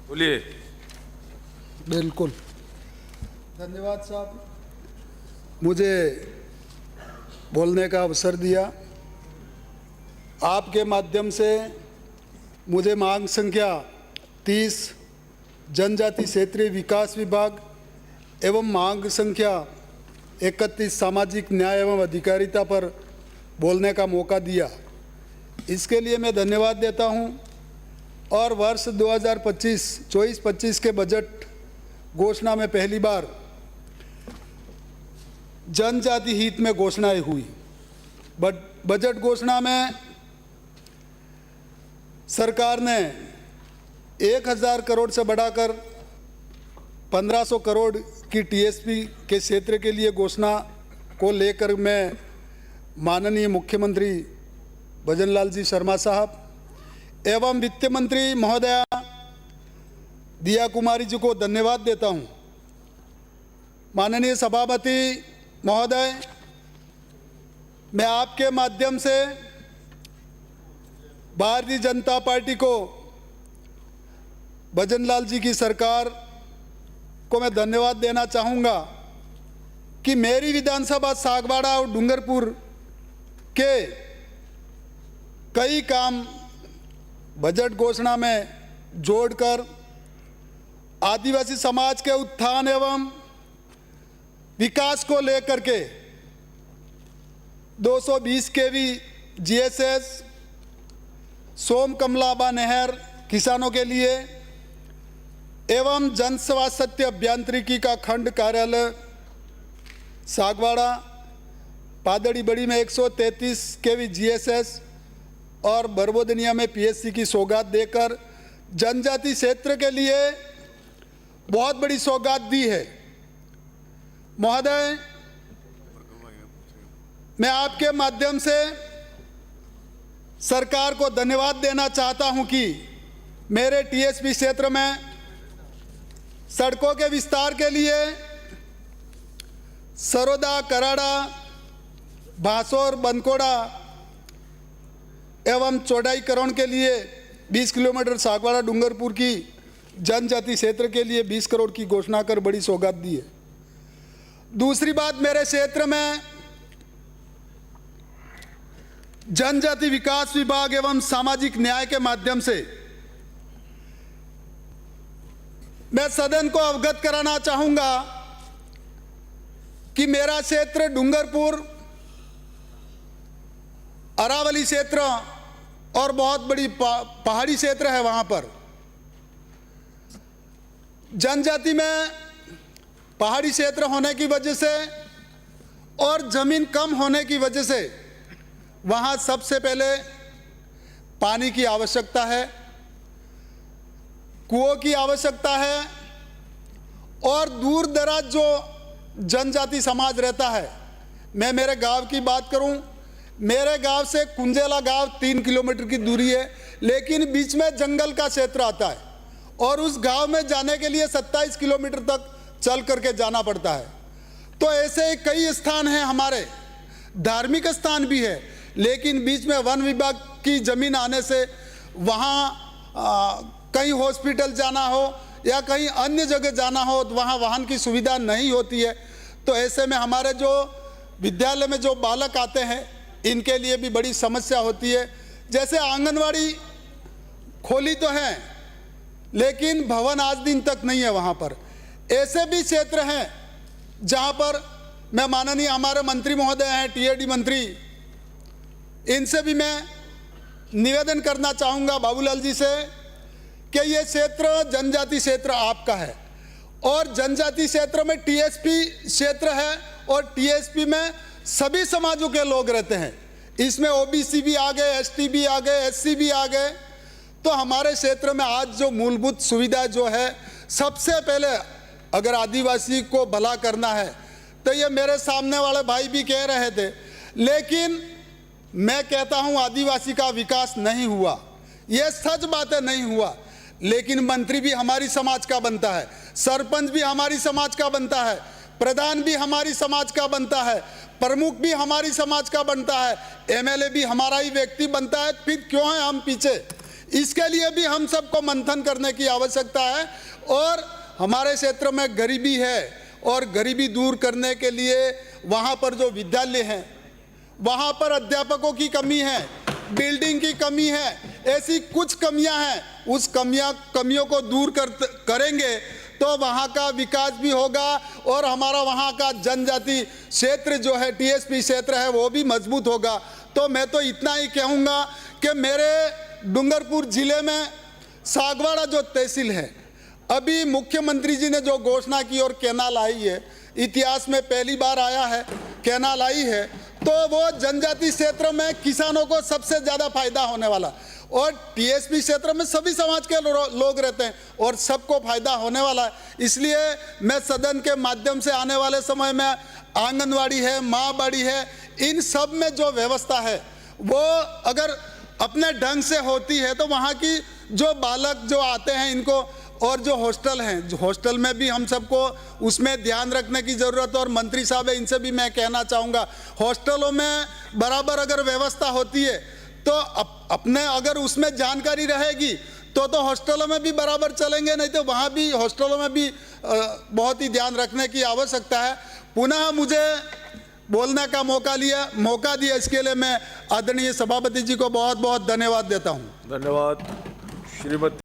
बोलिए। बिल्कुल, धन्यवाद साहब, मुझे बोलने का अवसर दिया। आपके माध्यम से मुझे मांग संख्या 30 जनजाति क्षेत्रीय विकास विभाग एवं मांग संख्या 31 सामाजिक न्याय एवं अधिकारिता पर बोलने का मौका दिया। इसके लिए मैं धन्यवाद देता हूं। और वर्ष 2024-25 के बजट घोषणा में पहली बार जनजाति हित में घोषणाएं हुई। बजट घोषणा में सरकार ने 1000 करोड़ से बढ़ाकर 1500 करोड़ की टीएसपी के क्षेत्र के लिए घोषणा को लेकर मैं माननीय मुख्यमंत्री भजनलाल जी शर्मा साहब एवं वित्त मंत्री महोदया दिया कुमारी जी को धन्यवाद देता हूं। माननीय सभापति महोदय, मैं आपके माध्यम से भारतीय जनता पार्टी को, भजनलाल जी की सरकार को मैं धन्यवाद देना चाहूँगा कि मेरी विधानसभा सागवाड़ा और डूंगरपुर के कई काम बजट घोषणा में जोड़कर आदिवासी समाज के उत्थान एवं विकास को लेकर के 220 केवी जीएसएस, सोम कमलाबा नहर किसानों के लिए एवं जन स्वास्थ्य अभियांत्रिकी का खंड कार्यालय सागवाड़ा, पादड़ी बड़ी में 133 केवी जीएसएस और बरबोदनिया में पीएससी की सौगात देकर जनजाति क्षेत्र के लिए बहुत बड़ी सौगात दी है। महोदय, मैं आपके माध्यम से सरकार को धन्यवाद देना चाहता हूं कि मेरे टीएसपी क्षेत्र में सड़कों के विस्तार के लिए सरोदा, कराड़ा, भासोर, बनकोड़ा एवं चौड़ाईकरण के लिए 20 किलोमीटर सागवाड़ा डूंगरपुर की जनजाति क्षेत्र के लिए 20 करोड़ की घोषणा कर बड़ी सौगात दी है। दूसरी बात, मेरे क्षेत्र में जनजाति विकास विभाग एवं सामाजिक न्याय के माध्यम से मैं सदन को अवगत कराना चाहूंगा कि मेरा क्षेत्र डूंगरपुर, अरावली क्षेत्र और बहुत बड़ी पहाड़ी क्षेत्र है। वहां पर जनजाति में पहाड़ी क्षेत्र होने की वजह से और जमीन कम होने की वजह से वहां सबसे पहले पानी की आवश्यकता है, कुओं की आवश्यकता है और दूर दराज जो जनजाति समाज रहता है। मैं मेरे गांव की बात करूं, मेरे गांव से कुंजेला गांव 3 किलोमीटर की दूरी है, लेकिन बीच में जंगल का क्षेत्र आता है और उस गांव में जाने के लिए 27 किलोमीटर तक चल करके जाना पड़ता है। तो ऐसे कई स्थान हैं हमारे, धार्मिक स्थान भी है, लेकिन बीच में वन विभाग की जमीन आने से वहाँ कहीं हॉस्पिटल जाना हो या कहीं अन्य जगह जाना हो तो वहाँ वाहन की सुविधा नहीं होती है। तो ऐसे में हमारे जो विद्यालय में जो बालक आते हैं इनके लिए भी बड़ी समस्या होती है। जैसे आंगनवाड़ी खोली तो है लेकिन भवन आज दिन तक नहीं है वहाँ पर। ऐसे भी क्षेत्र हैं जहाँ पर मैं माननीय हमारे मंत्री महोदय हैं, टीएडी मंत्री, इनसे भी मैं निवेदन करना चाहूँगा बाबूलाल जी से कि ये क्षेत्र जनजाति क्षेत्र आपका है और जनजाति क्षेत्र में टीएसपी क्षेत्र है और टीएसपी में सभी समाजों के लोग रहते हैं। इसमें ओबीसी भी आ गए, एसटी भी आ गए, एससी भी आ गए। तो हमारे क्षेत्र में आज जो मूलभूत सुविधा जो है, सबसे पहले अगर आदिवासी को भला करना है तो ये मेरे सामने वाले भाई भी कह रहे थे, लेकिन मैं कहता हूं आदिवासी का विकास नहीं हुआ, ये सच बात है, नहीं हुआ। लेकिन मंत्री भी हमारी समाज का बनता है, सरपंच भी हमारी समाज का बनता है, प्रधान भी हमारी समाज का बनता है, प्रमुख भी हमारी समाज का बनता है, एमएलए भी हमारा ही व्यक्ति बनता है। फिर क्यों है हम पीछे? इसके लिए भी हम सबको मंथन करने की आवश्यकता है। और हमारे क्षेत्र में गरीबी है और गरीबी दूर करने के लिए वहाँ पर जो विद्यालय हैं वहाँ पर अध्यापकों की कमी है, बिल्डिंग की कमी है, ऐसी कुछ कमियां हैं। उस कमियों को दूर करेंगे तो वहाँ का विकास भी होगा और हमारा वहाँ का जनजाति क्षेत्र जो है, टीएसपी क्षेत्र है, वो भी मजबूत होगा। तो मैं तो इतना ही कहूँगा कि मेरे डूंगरपुर जिले में सागवाड़ा जो तहसील है, अभी मुख्यमंत्री जी ने जो घोषणा की और कैनाल आई है, इतिहास में पहली बार आया है, कैनाल आई है, तो वो जनजाति क्षेत्र में किसानों को सबसे ज़्यादा फायदा होने वाला। और टीएसपी क्षेत्र में सभी समाज के लोग रहते हैं और सबको फायदा होने वाला है। इसलिए मैं सदन के माध्यम से आने वाले समय में आंगनवाड़ी है, माँ बाड़ी है, इन सब में जो व्यवस्था है वो अगर अपने ढंग से होती है तो वहाँ की जो बालक जो आते हैं इनको, और जो हॉस्टल हैं, जो हॉस्टल में भी हम सबको उसमें ध्यान रखने की ज़रूरत है। और मंत्री साहब है, इनसे भी मैं कहना चाहूँगा, हॉस्टलों में बराबर अगर व्यवस्था होती है तो अपने अगर उसमें जानकारी रहेगी तो हॉस्टलों में भी बराबर चलेंगे, नहीं तो वहाँ भी हॉस्टलों में भी बहुत ही ध्यान रखने की आवश्यकता है। पुनः मुझे बोलने का मौका दिया, इसके लिए मैं आदरणीय सभापति जी को बहुत बहुत धन्यवाद देता हूँ। धन्यवाद श्रीमती।